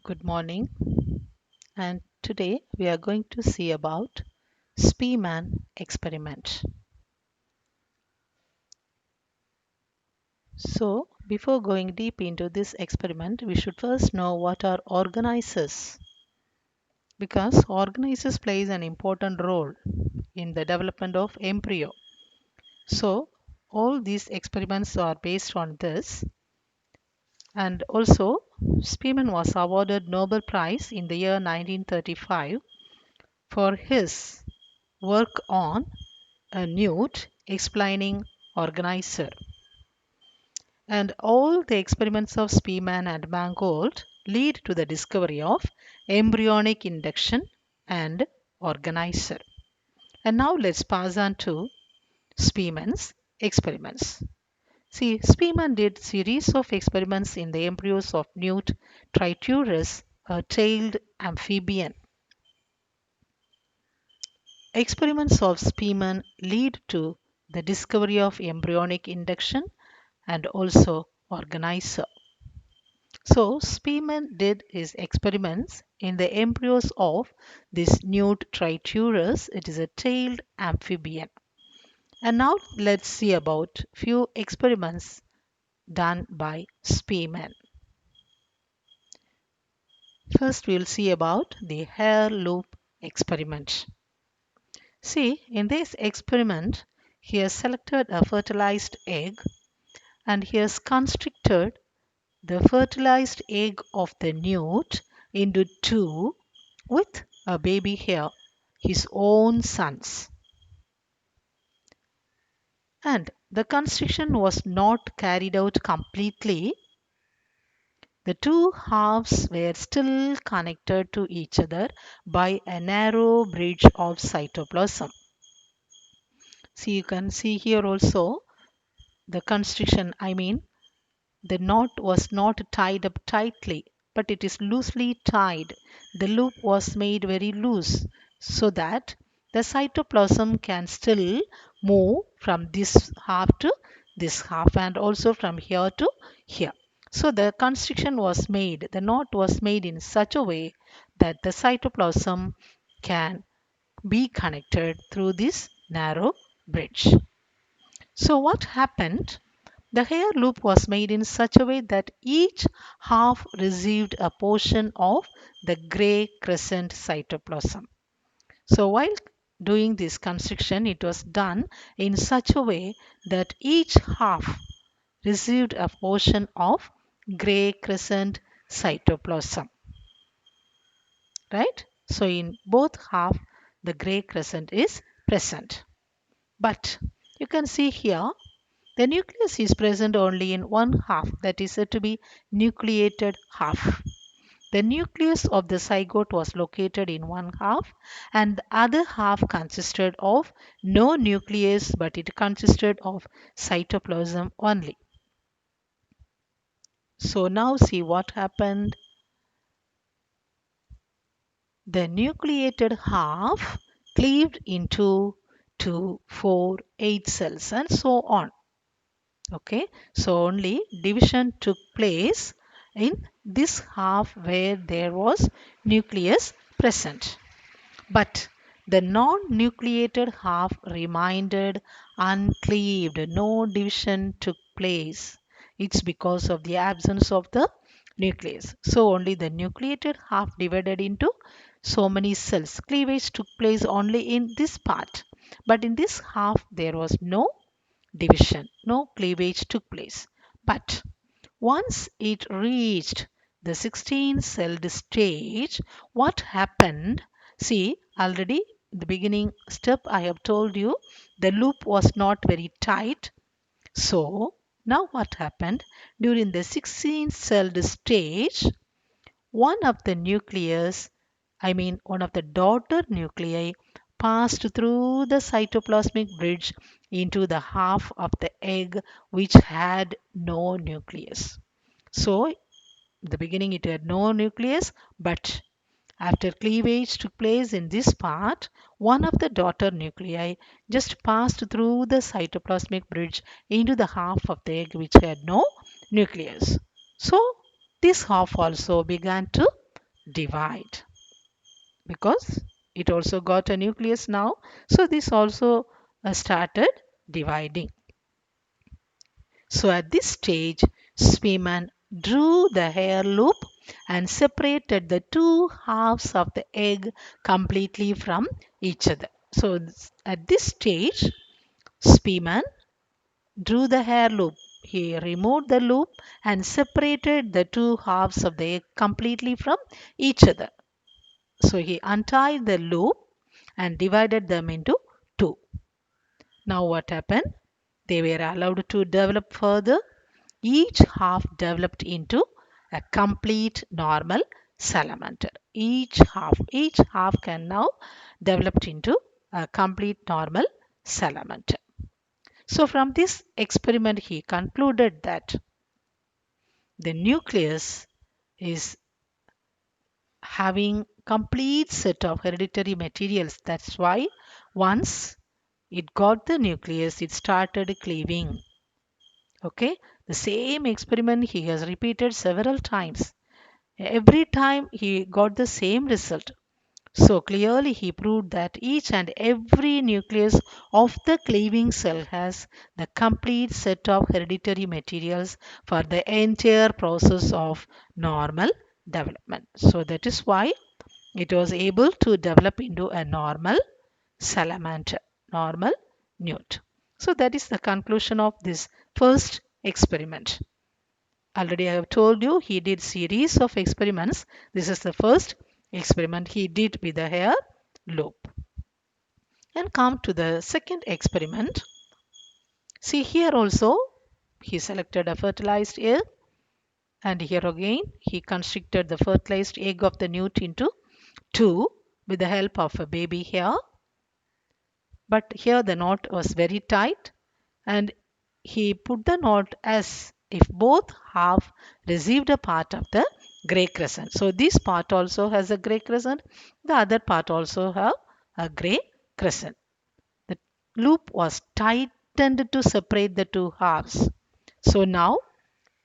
Good morning, and today we are going to see about Spearman experiment. So, before going deep into this experiment, we should first know what are organizers because organizers plays an important role in the development of embryo. So, all these experiments are based on this, and also Spearman was awarded Nobel Prize in the year 1935 for his work on a newt explaining organizer. And all the experiments of Spearman and Mangold lead to the discovery of embryonic induction and organizer. And now let's pass on to Spearman's experiments. See, Spearman did series of experiments in the embryos of newt triturus, a tailed amphibian. Experiments of Spearman lead to the discovery of embryonic induction and also organizer. So Spearman did his experiments in the embryos of this newt triturus. It is a tailed amphibian. And now let's see about few experiments done by Spearman. First we'll see about the hair loop experiment. See, in this experiment, he has selected a fertilized egg and he has constricted the fertilized egg of the newt into two with a baby hare, his own sons. And the constriction was not carried out completely. The two halves were still connected to each other by a narrow bridge of cytoplasm. See, you can see here also the constriction, the knot was not tied up tightly, but it is loosely tied. The loop was made very loose so that the cytoplasm can still move from this half to this half and also from here to here. So the constriction was made, the knot was made in such a way that the cytoplasm can be connected through this narrow bridge. So what happened? The hair loop was made in such a way that each half received a portion of the gray crescent cytoplasm. So while doing this constriction, it was done in such a way that each half received a portion of gray crescent cytoplasm. Right? So in both half, the gray crescent is present. But you can see here the nucleus is present only in one half, that is said to be nucleated half. The nucleus of the zygote was located in one half and the other half consisted of no nucleus but it consisted of cytoplasm only. So now see what happened. The nucleated half cleaved into 2, 4, 8 cells and so on. Okay, so only division took place in this half where there was nucleus present. But the non-nucleated half remained uncleaved. No division took place. It's because of the absence of the nucleus. So only the nucleated half divided into so many cells. Cleavage took place only in this part. But in this half there was no division, no cleavage took place. But once it reached the 16-celled stage, what happened? See, already in the beginning step I have told you the loop was not very tight. So now what happened? During the 16-celled stage, one of the nucleus, one of the daughter nuclei passed through the cytoplasmic bridge into the half of the egg which had no nucleus. So, in the beginning it had no nucleus, but after cleavage took place in this part, one of the daughter nuclei just passed through the cytoplasmic bridge into the half of the egg which had no nucleus. So, this half also began to divide, because it also got a nucleus now. So this also started dividing. So at this stage, Spearman drew the hair loop and separated the two halves of the egg completely from each other. So at this stage, Spearman drew the hair loop. He removed the loop and separated the two halves of the egg completely from each other. So he untied the loop and divided them into two. Now what happened? They were allowed to develop further. Each half developed into a complete normal salamander. Each half can now develop into a complete normal salamander. So from this experiment, he concluded that the nucleus is having complete set of hereditary materials. That's why once it got the nucleus, it started cleaving. Okay, the same experiment he has repeated several times. Every time he got the same result. So clearly he proved that each and every nucleus of the cleaving cell has the complete set of hereditary materials for the entire process of normal development. So that is why it was able to develop into a normal salamander, normal newt. So that is the conclusion of this first experiment. Already I have told you he did series of experiments. This is the first experiment he did with the hair loop. And come to the second experiment. See here also he selected a fertilized egg, and here again he constricted the fertilized egg of the newt into two with the help of a baby hair. But here the knot was very tight, and he put the knot as if both half received a part of the gray crescent. So this part also has a gray crescent, the other part also have a gray crescent. The loop was tightened to separate the two halves. So now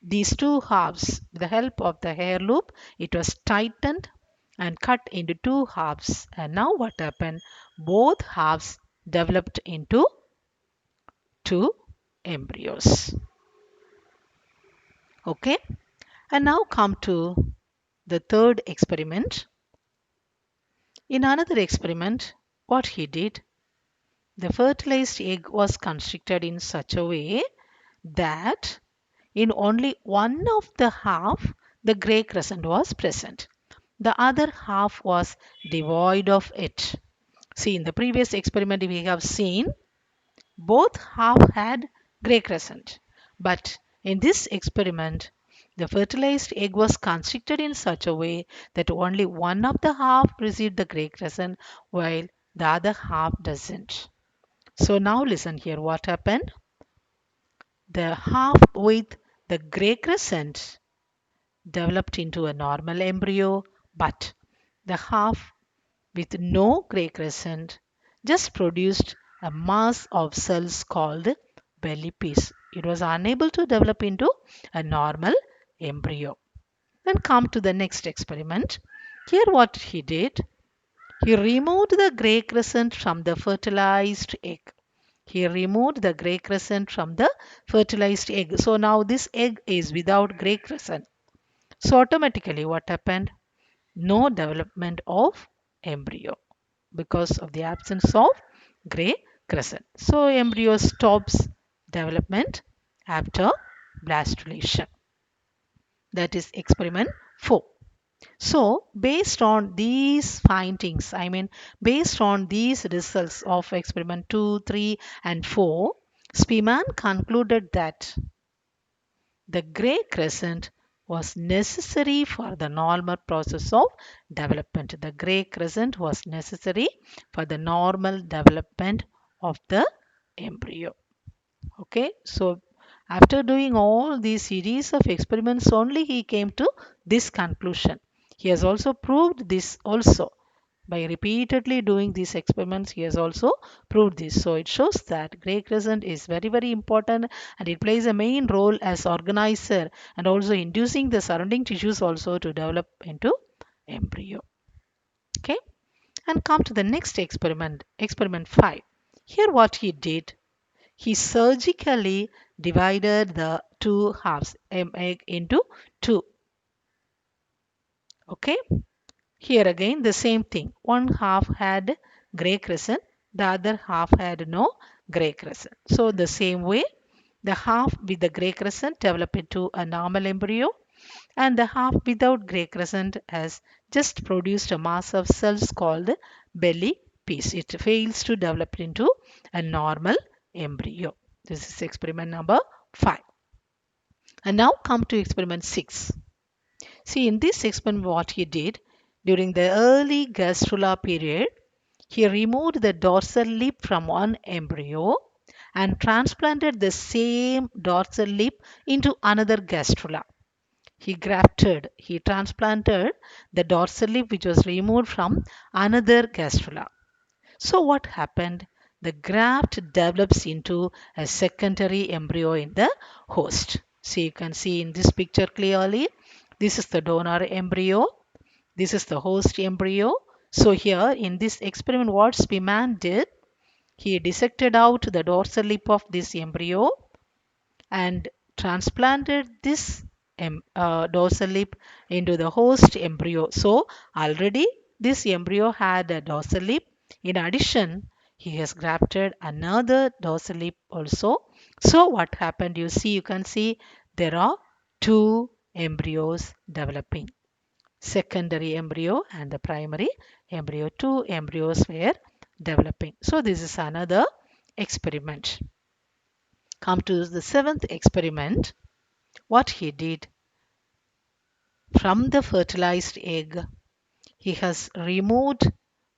these two halves, with the help of the hair loop, it was tightened and cut into two halves. And now what happened? Both halves developed into two embryos. Okay, and now come to the third experiment. In another experiment, what he did, the fertilized egg was constricted in such a way that in only one of the half the gray crescent was present. The other half was devoid of it. See, in the previous experiment we have seen both half had gray crescent, but in this experiment the fertilized egg was constricted in such a way that only one of the half received the gray crescent while the other half doesn't. So now listen here what happened. The half with the gray crescent developed into a normal embryo, but the half with no gray crescent just produced a mass of cells called belly piece. It was unable to develop into a normal embryo. Then come to the next experiment. Here what he did, he removed the gray crescent from the fertilized egg. He removed the gray crescent from the fertilized egg. So now this egg is without gray crescent. So automatically what happened? No development of embryo because of the absence of gray crescent. So embryo stops development after blastulation. That is experiment 4. So based on these findings, based on these results of experiment 2, 3 and 4, Spearman concluded that the gray crescent was necessary for the normal process of development. The gray crescent was necessary for the normal development of the embryo. Okay, so after doing all these series of experiments only he came to this conclusion. He has also proved this also. By repeatedly doing these experiments, he has also proved this. So it shows that gray crescent is very, very important, and it plays a main role as organizer and also inducing the surrounding tissues also to develop into embryo. Okay, and come to the next experiment, experiment 5. Here what he did, he surgically divided the two halves, egg into two. Okay, here again the same thing. One half had gray crescent, the other half had no gray crescent. So the same way, the half with the gray crescent developed into a normal embryo, and the half without gray crescent has just produced a mass of cells called belly piece. It fails to develop into a normal embryo. This is experiment number 5. And now come to experiment 6. See, in this experiment what he did, during the early gastrula period, he removed the dorsal lip from one embryo and transplanted the same dorsal lip into another gastrula. He transplanted the dorsal lip which was removed from another gastrula. So what happened? The graft develops into a secondary embryo in the host. So you can see in this picture clearly, this is the donor embryo, this is the host embryo. So here in this experiment, what Spemann did, he dissected out the dorsal lip of this embryo and transplanted this dorsal lip into the host embryo. So already this embryo had a dorsal lip. In addition, he has grafted another dorsal lip also. So what happened? You can see there are two embryos developing. Secondary embryo and the primary embryo. Two embryos were developing. So this is another experiment. Come to the 7th experiment. What he did, from the fertilized egg, he has removed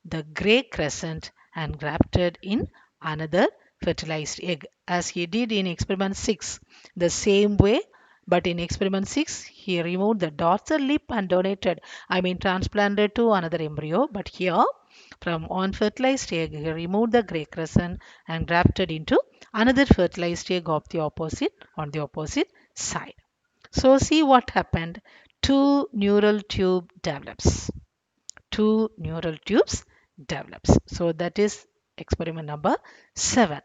the gray crescent and grafted in another fertilized egg, as he did in experiment 6. The same way, but in experiment 6 he removed the dorsal lip and transplanted to another embryo. But here, from one fertilized egg, he removed the gray crescent and grafted into another fertilized egg of the opposite on the opposite side. So see what happened. Two neural tube develops. Two neural tubes develops. So that is experiment number 7.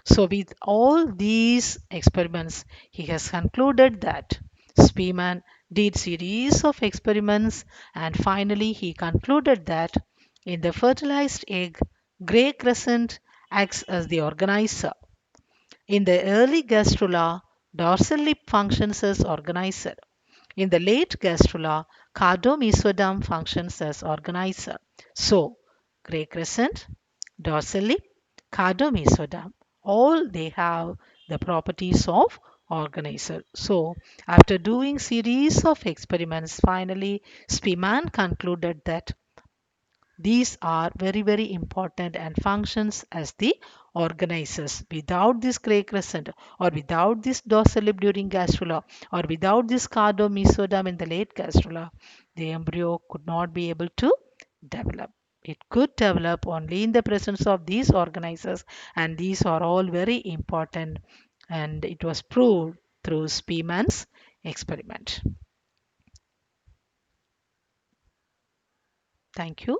So with all these experiments, he has concluded that Spemann did series of experiments, and finally he concluded that in the fertilized egg, gray crescent acts as the organizer. In the early gastrula, dorsal lip functions as organizer. In the late gastrula, cardomesoderm functions as organizer. So, gray crescent, dorsal lip, cardomesoderm, all they have the properties of organizer. So, after doing series of experiments, finally Spemann concluded that these are very important and functions as the organizers. Without this gray crescent or without this dorsal lip during gastrula or without this cardomesoderm in the late gastrula, the embryo could not be able to develop. It could develop only in the presence of these organizers, and these are all very important, and it was proved through Spemann's experiment. Thank you.